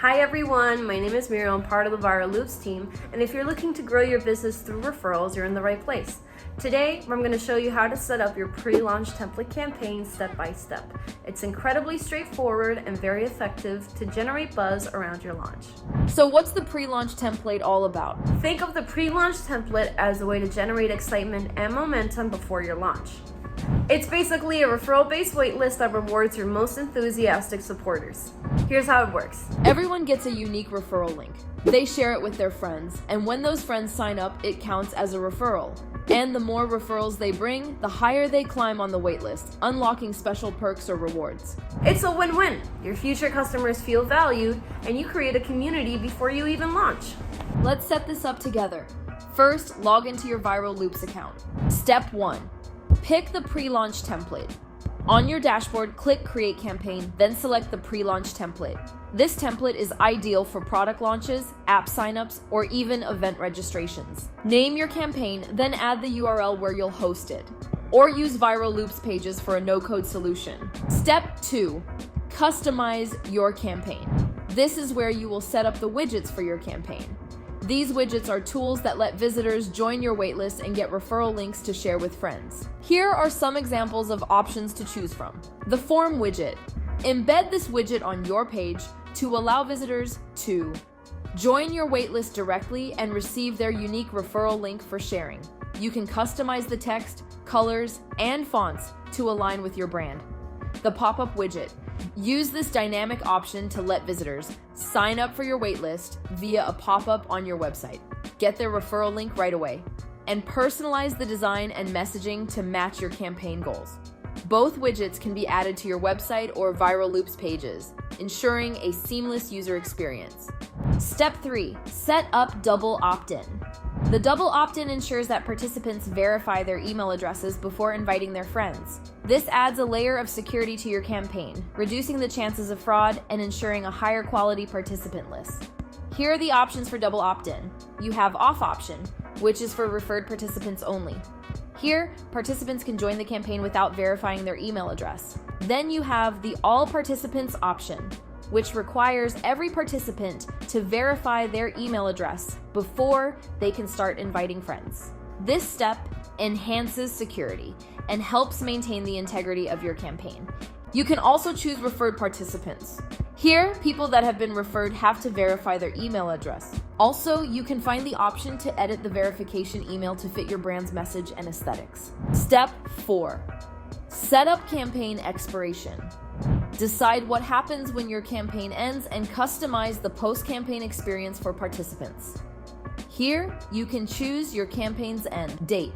Hi everyone, my name is Muriel. I'm part of the Viral Loops team, and if you're looking to grow your business through referrals, you're in the right place. Today, I'm going to show you how to set up your pre-launch template campaign step by step. It's incredibly straightforward and very effective to generate buzz around your launch. So what's the pre-launch template all about? Think of the pre-launch template as a way to generate excitement and momentum before your launch. It's basically a referral-based waitlist that rewards your most enthusiastic supporters. Here's how it works. Everyone gets a unique referral link. They share it with their friends, and when those friends sign up, it counts as a referral. And the more referrals they bring, the higher they climb on the waitlist, unlocking special perks or rewards. It's a win-win. Your future customers feel valued, and you create a community before you even launch. Let's set this up together. First, log into your Viral Loops account. Step 1. Pick the pre-launch template. On your dashboard, click Create Campaign, then select the pre-launch template. This template is ideal for product launches, app signups, or even event registrations. Name your campaign, then add the URL where you'll host it. Or use Viral Loops pages for a no-code solution. Step 2. Customize your campaign. This is where you will set up the widgets for your campaign. These widgets are tools that let visitors join your waitlist and get referral links to share with friends. Here are some examples of options to choose from. The form widget. Embed this widget on your page to allow visitors to join your waitlist directly and receive their unique referral link for sharing. You can customize the text, colors, and fonts to align with your brand. The pop-up widget. Use this dynamic option to let visitors sign up for your waitlist via a pop-up on your website. Get their referral link right away. And personalize the design and messaging to match your campaign goals. Both widgets can be added to your website or Viral Loops pages, ensuring a seamless user experience. Step 3. Set up double opt-in. The double opt-in ensures that participants verify their email addresses before inviting their friends. This adds a layer of security to your campaign, reducing the chances of fraud and ensuring a higher quality participant list. Here are the options for double opt-in. You have off option, which is for referred participants only. Here, participants can join the campaign without verifying their email address. Then you have the all participants option, which requires every participant to verify their email address before they can start inviting friends. This step enhances security and helps maintain the integrity of your campaign. You can also choose referred participants. Here, people that have been referred have to verify their email address. Also, you can find the option to edit the verification email to fit your brand's message and aesthetics. Step 4. Set up campaign expiration. Decide what happens when your campaign ends and customize the post-campaign experience for participants. Here, you can choose your campaign's end date.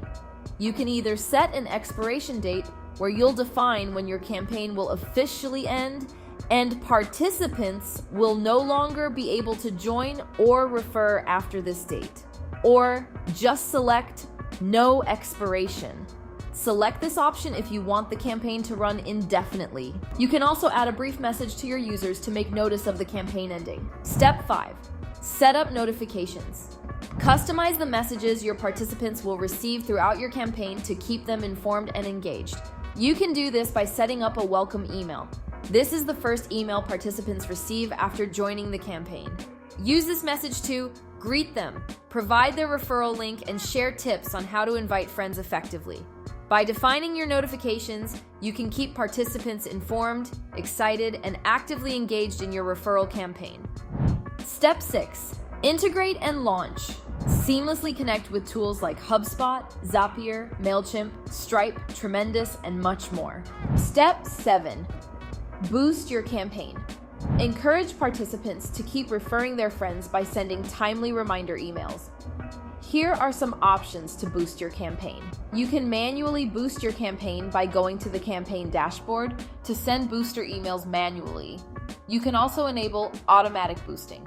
You can either set an expiration date where you'll define when your campaign will officially end and participants will no longer be able to join or refer after this date. Or just select no expiration. Select this option if you want the campaign to run indefinitely. You can also add a brief message to your users to make notice of the campaign ending. Step 5. Set up notifications. Customize the messages your participants will receive throughout your campaign to keep them informed and engaged. You can do this by setting up a welcome email. This is the first email participants receive after joining the campaign. Use this message to greet them, provide their referral link, and share tips on how to invite friends effectively. By defining your notifications, you can keep participants informed, excited, and actively engaged in your referral campaign. Step 6. Integrate and launch. Seamlessly connect with tools like HubSpot, Zapier, MailChimp, Stripe, Tremendous, and much more. Step 7. Boost your campaign. Encourage participants to keep referring their friends by sending timely reminder emails. Here are some options to boost your campaign. You can manually boost your campaign by going to the campaign dashboard to send booster emails manually. You can also enable automatic boosting.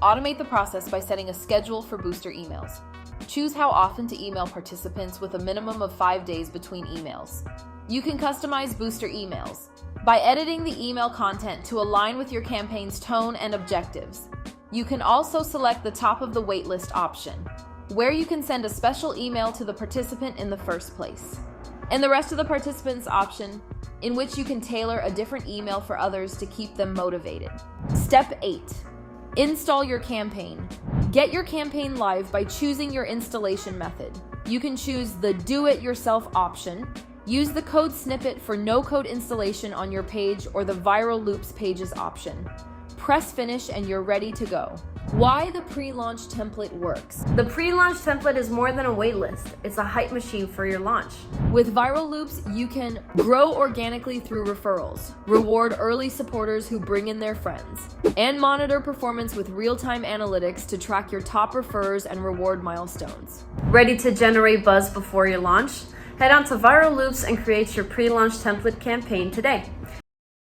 Automate the process by setting a schedule for booster emails. Choose how often to email participants with a minimum of 5 days between emails. You can customize booster emails by editing the email content to align with your campaign's tone and objectives. You can also select the top of the waitlist option, where you can send a special email to the participant in the first place. And the rest of the participants option, in which you can tailor a different email for others to keep them motivated. Step 8. Install your campaign. Get your campaign live by choosing your installation method. You can choose the do-it-yourself option, use the code snippet for no-code installation on your page, or the Viral Loops pages option. Press finish and you're ready to go. Why the pre-launch template works. The pre-launch template is more than a waitlist. It's a hype machine for your launch. With Viral Loops, you can grow organically through referrals, reward early supporters who bring in their friends, and monitor performance with real-time analytics to track your top referrers and reward milestones. Ready to generate buzz before your launch? Head on to Viral Loops and create your pre-launch template campaign today.